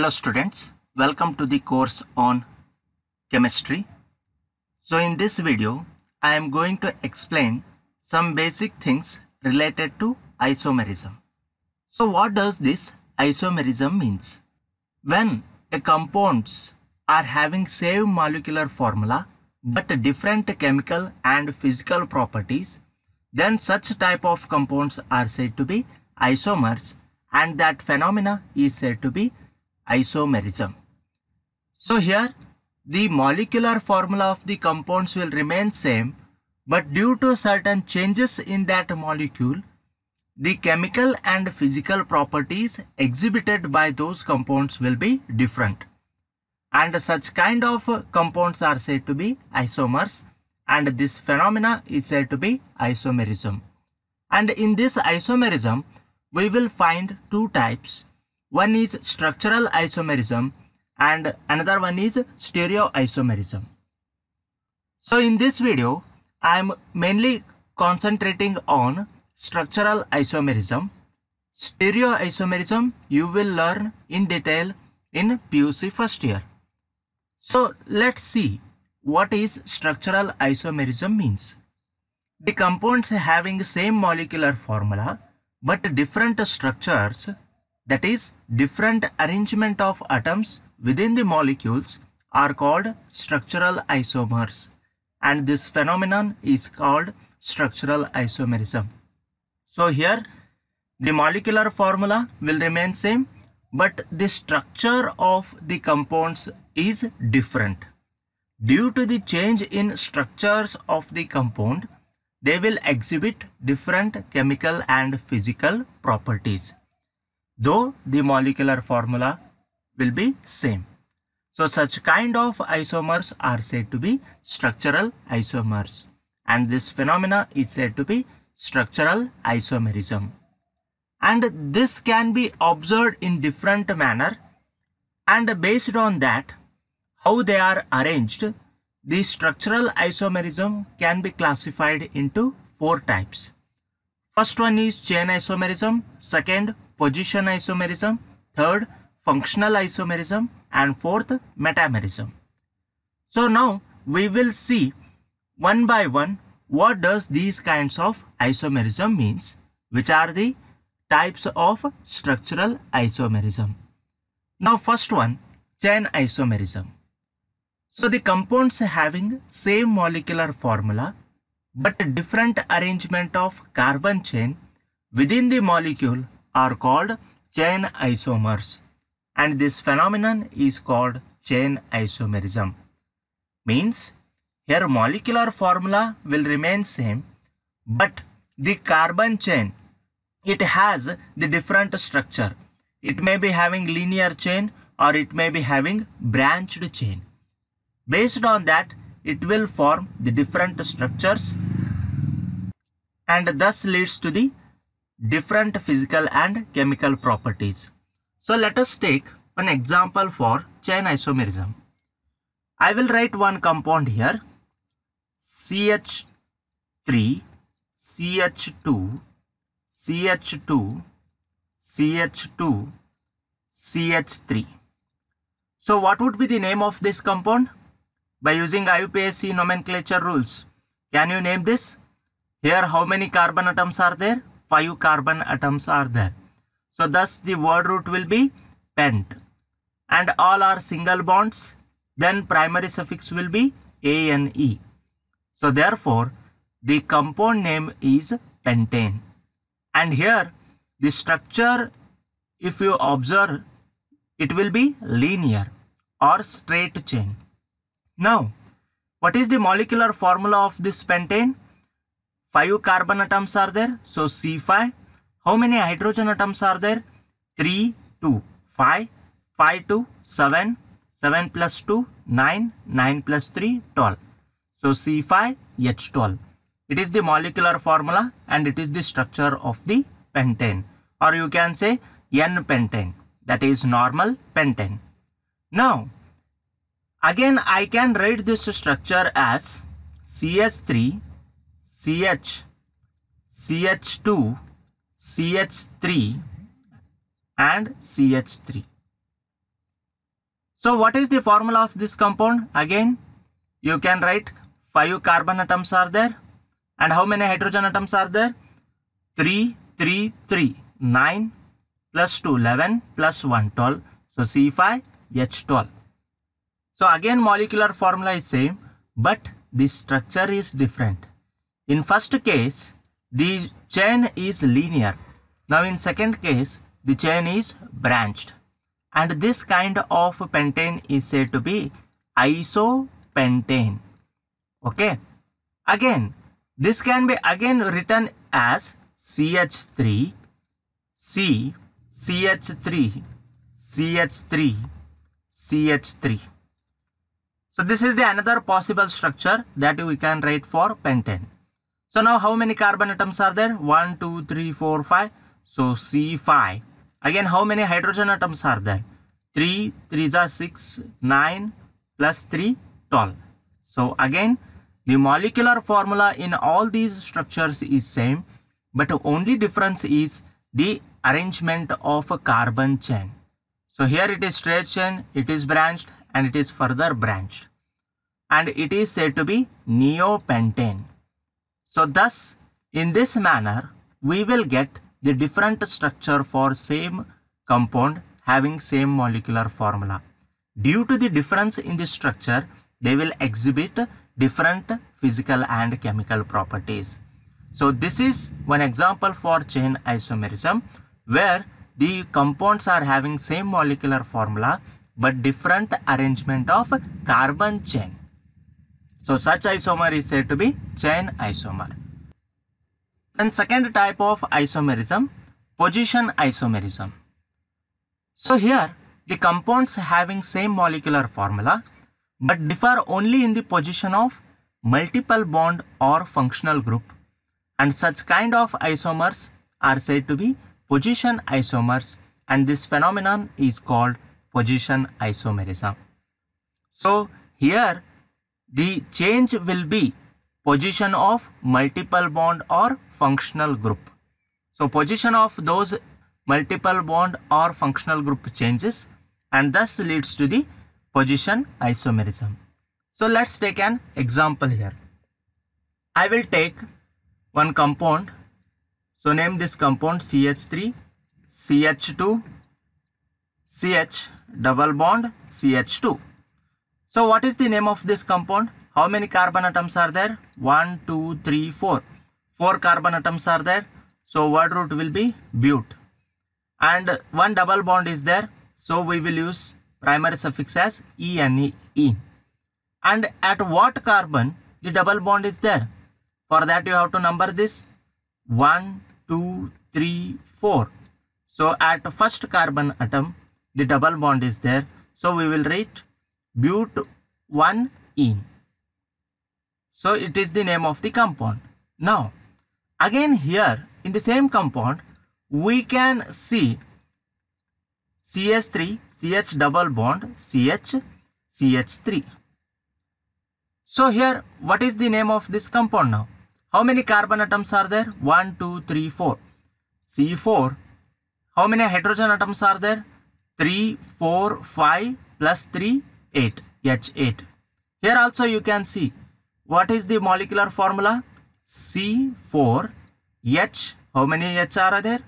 Hello students, welcome to the course on chemistry. So in this video, I am going to explain some basic things related to isomerism. So what does this isomerism means? When a compounds are having same molecular formula but different chemical and physical properties, then such type of compounds are said to be isomers, and that phenomena is said to be isomerism. So here the molecular formula of the compounds will remain same, but due to certain changes in that molecule, the chemical and physical properties exhibited by those compounds will be different. And such kind of compounds are said to be isomers, and this phenomena is said to be isomerism. And in this isomerism, we will find two types. One is structural isomerism and another one is stereoisomerism. So in this video, I am mainly concentrating on structural isomerism. Stereoisomerism you will learn in detail in PUC first year. So let's see what is structural isomerism means. The compounds having same molecular formula but different structures, that is different arrangement of atoms within the molecules, are called structural isomers, and this phenomenon is called structural isomerism. So here the molecular formula will remain same, but the structure of the compounds is different. Due to the change in structures of the compound, they will exhibit different chemical and physical properties, though the molecular formula will be same. So such kind of isomers are said to be structural isomers, and this phenomena is said to be structural isomerism. And this can be observed in different manner, and based on that, how they are arranged, the structural isomerism can be classified into four types. First one is chain isomerism, second position isomerism, third functional isomerism, and fourth metamerism. So now we will see one by one what does these kinds of isomerism means, which are the types of structural isomerism. Now first one, chain isomerism. So the compounds having same molecular formula but different arrangement of carbon chain within the molecule are called chain isomers, and this phenomenon is called chain isomerism. Means here molecular formula will remain same, but the carbon chain, it has the different structure. It may be having linear chain or it may be having branched chain. Based on that, it will form the different structures and thus leads to the different physical and chemical properties. So let us take an example for chain isomerism. I will write one compound here, CH3, CH2, CH2, CH2, CH3. So what would be the name of this compound? By using IUPAC nomenclature rules, can you name this? Here how many carbon atoms are there? 5 carbon atoms are there. So thus the word root will be pent, and all are single bonds. Then primary suffix will be ane. So therefore the compound name is pentane. And here the structure, if you observe, it will be linear or straight chain. Now, what is the molecular formula of this pentane? 5 carbon atoms are there, so C5. How many hydrogen atoms are there? 3, 2, 5, 5, 2, 7, 7 plus 2, 9, 9 plus 3, 12. So C5H12. It is the molecular formula and it is the structure of the pentane, or you can say N-pentane, that is normal pentane. Now, again I can write this structure as CH3, CH, CH2, CH3 and CH3. So what is the formula of this compound? Again, you can write 5 carbon atoms are there. And how many hydrogen atoms are there? 3, 3, 3. 9 plus 2, 11 plus 1, 12. So C5H12. So again molecular formula is same, but the structure is different. In first case, the chain is linear. Now in second case, the chain is branched. And this kind of pentane is said to be isopentane. Okay. Again, this can be again written as CH3, C, CH3, CH3, CH3. So this is the another possible structure that we can write for pentane. So now how many carbon atoms are there? 1, 2, 3, 4, 5. So C5. Again, how many hydrogen atoms are there? 3, 3 is 6, 9 plus 3, 12. So again, the molecular formula in all these structures is same, but the only difference is the arrangement of a carbon chain. So here it is straight chain, it is branched, and it is further branched. And it is said to be neopentane. So thus, in this manner, we will get the different structure for same compound having same molecular formula. Due to the difference in the structure, they will exhibit different physical and chemical properties. So this is one example for chain isomerism, where the compounds are having same molecular formula but different arrangement of carbon chain. So such isomer is said to be chain isomer. And second type of isomerism, position isomerism. So here the compounds having same molecular formula but differ only in the position of multiple bond or functional group, and such kind of isomers are said to be position isomers, and this phenomenon is called position isomerism. So here the change will be position of multiple bond or functional group. So position of those multiple bond or functional group changes, and thus leads to the position isomerism. So let's take an example here. I will take one compound. So name this compound CH3, CH2, CH double bond CH2. So what is the name of this compound? How many carbon atoms are there? 1, 2, 3, 4. 4 carbon atoms are there. So word root will be but. And one double bond is there. So we will use primary suffix as ene. And at what carbon the double bond is there? For that you have to number this 1, 2, 3, 4. So at first carbon atom the double bond is there. So we will write but1ene. So it is the name of the compound. Now again here in the same compound we can see CH3, CH double bond, CH, CH3. So here what is the name of this compound now? How many carbon atoms are there? 1, 2, 3, 4. C4. How many hydrogen atoms are there? 3, 4, 5 plus 3, 8. H8. Here also you can see what is the molecular formula? C4H. How many H are there?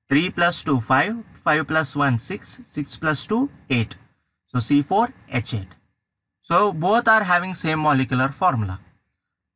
3 plus 2, 5. 5 plus 1, 6. 6 plus 2, 8. So C4H8. So both are having same molecular formula.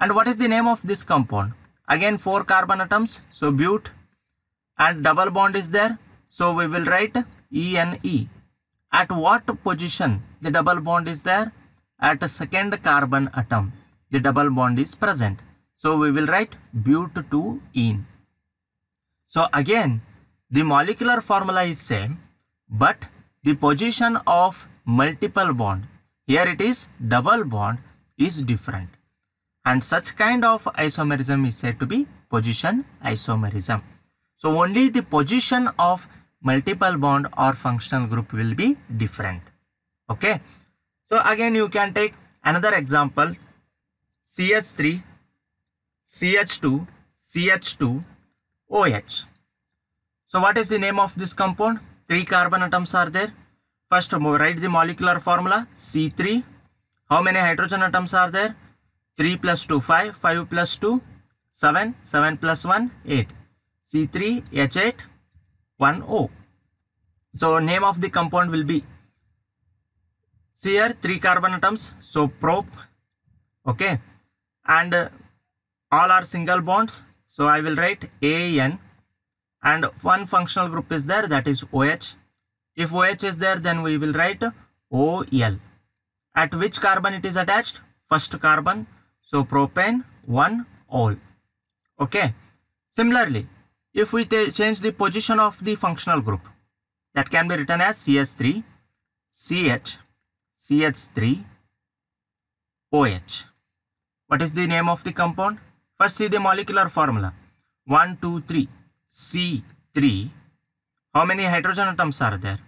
And what is the name of this compound? Again 4 carbon atoms. So but, and double bond is there. So we will write ene. At what position the double bond is there? At a second carbon atom the double bond is present. So we will write but2ene. So again the molecular formula is same, but the position of multiple bond, here it is double bond, is different. And such kind of isomerism is said to be position isomerism. So only the position of multiple bond or functional group will be different. Okay. So again you can take another example. CH3, CH2, CH2, OH. So what is the name of this compound? 3 carbon atoms are there. First, write the molecular formula C3. How many hydrogen atoms are there? 3 plus 2, 5. 5 plus 2, 7. 7 plus 1, 8. C3H8, 1O. So name of the compound will be, see here 3 carbon atoms, so prop. Okay, and all are single bonds, so I will write AN, and one functional group is there, that is OH. If OH is there, then we will write OL. At which carbon it is attached? First carbon, so propane 1-ol. Okay, similarly, if we change the position of the functional group, that can be written as CH3, CH, CH3, OH. What is the name of the compound? First see the molecular formula. 1, 2, 3. C3. How many hydrogen atoms are there?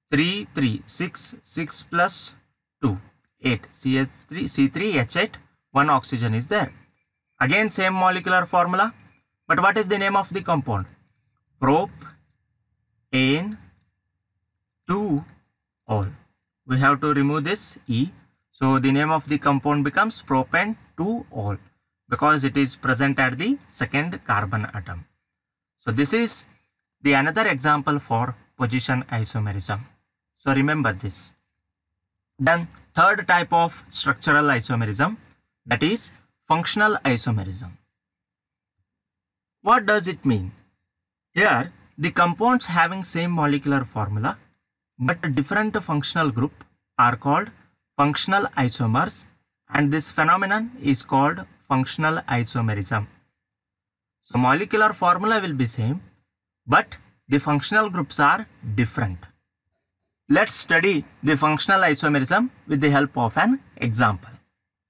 3, 3. 6. 6 plus 2. 8. CH3, C3H8. 1 oxygen is there. Again same molecular formula. But what is the name of the compound? Propane 2-ol. We have to remove this E. So the name of the compound becomes propane 2-ol because it is present at the second carbon atom. So this is the another example for position isomerism. So remember this. Then third type of structural isomerism, that is functional isomerism. What does it mean? Here the compounds having same molecular formula but different functional group are called functional isomers, and this phenomenon is called functional isomerism. So molecular formula will be same, but the functional groups are different. Let's study the functional isomerism with the help of an example.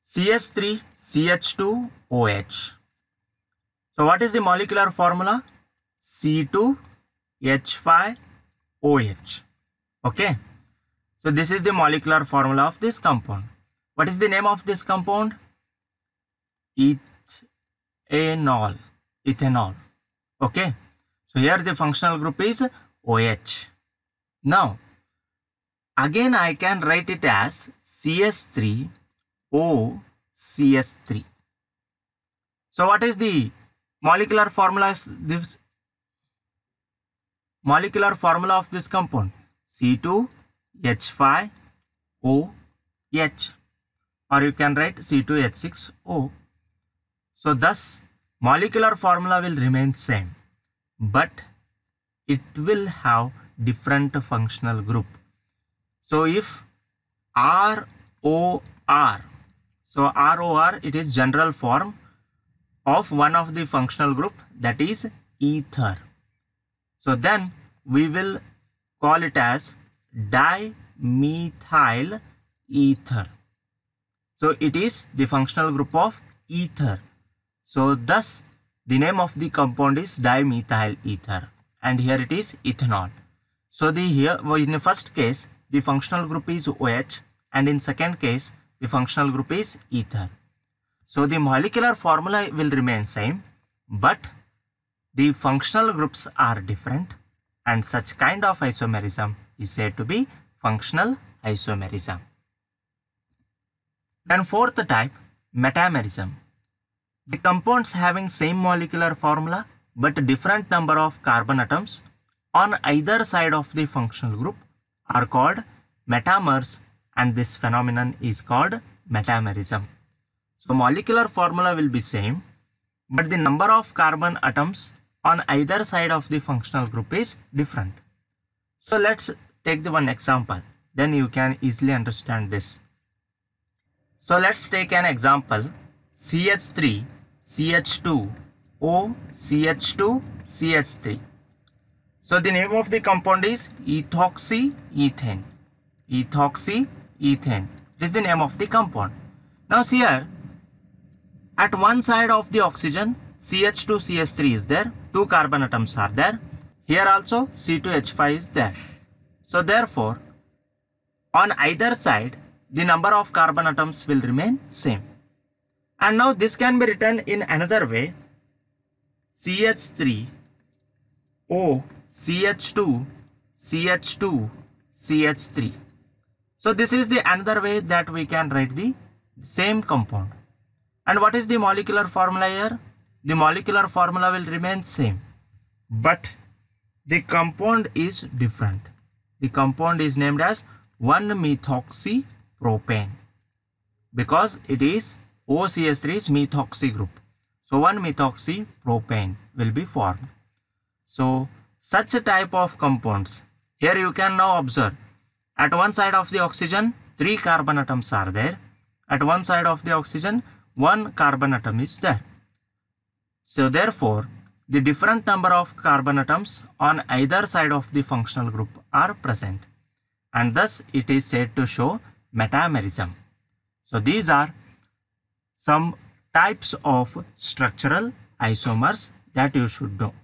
CH3 CH2 OH. So what is the molecular formula? C2H5OH. Okay. So this is the molecular formula of this compound. What is the name of this compound? Ethanol. Ethanol. Okay. So here the functional group is OH. Now, again I can write it as CH3OCH3. So what is the molecular formula? This molecular formula of this compound? C2H5OH, or you can write C2H6O. So thus molecular formula will remain same, but it will have different functional group. So if ROR, so ROR, it is general form of one of the functional group, that is ether. So then we will call it as dimethyl ether. So it is the functional group of ether. So thus the name of the compound is dimethyl ether, and here it is ethanol. So here in the first case the functional group is OH, and in second case the functional group is ether. So the molecular formula will remain same, but the functional groups are different, and such kind of isomerism is said to be functional isomerism. Then fourth type, metamerism. The compounds having same molecular formula but different number of carbon atoms on either side of the functional group are called metamers, and this phenomenon is called metamerism. So molecular formula will be same, but the number of carbon atoms on either side of the functional group is different. So let's take the one example, then you can easily understand this. So let's take an example, CH3 CH2 O CH2 CH3. So the name of the compound is ethoxyethane. Ethoxyethane is the name of the compound. Now see here, at one side of the oxygen CH2 CH3 is there, 2 carbon atoms are there. Here also C2H5 is there. So therefore on either side the number of carbon atoms will remain same. And now this can be written in another way, CH3 O CH2 CH2 CH3. So this is the another way that we can write the same compound. And what is the molecular formula here? The molecular formula will remain same, but the compound is different. The compound is named as 1-methoxypropane because it is OCH3's methoxy group. So 1-methoxypropane will be formed. So such a type of compounds, here you can now observe at one side of the oxygen 3 carbon atoms are there. At one side of the oxygen 1 carbon atom is there. So therefore the different number of carbon atoms on either side of the functional group are present, and thus it is said to show metamerism. So these are some types of structural isomers that you should know.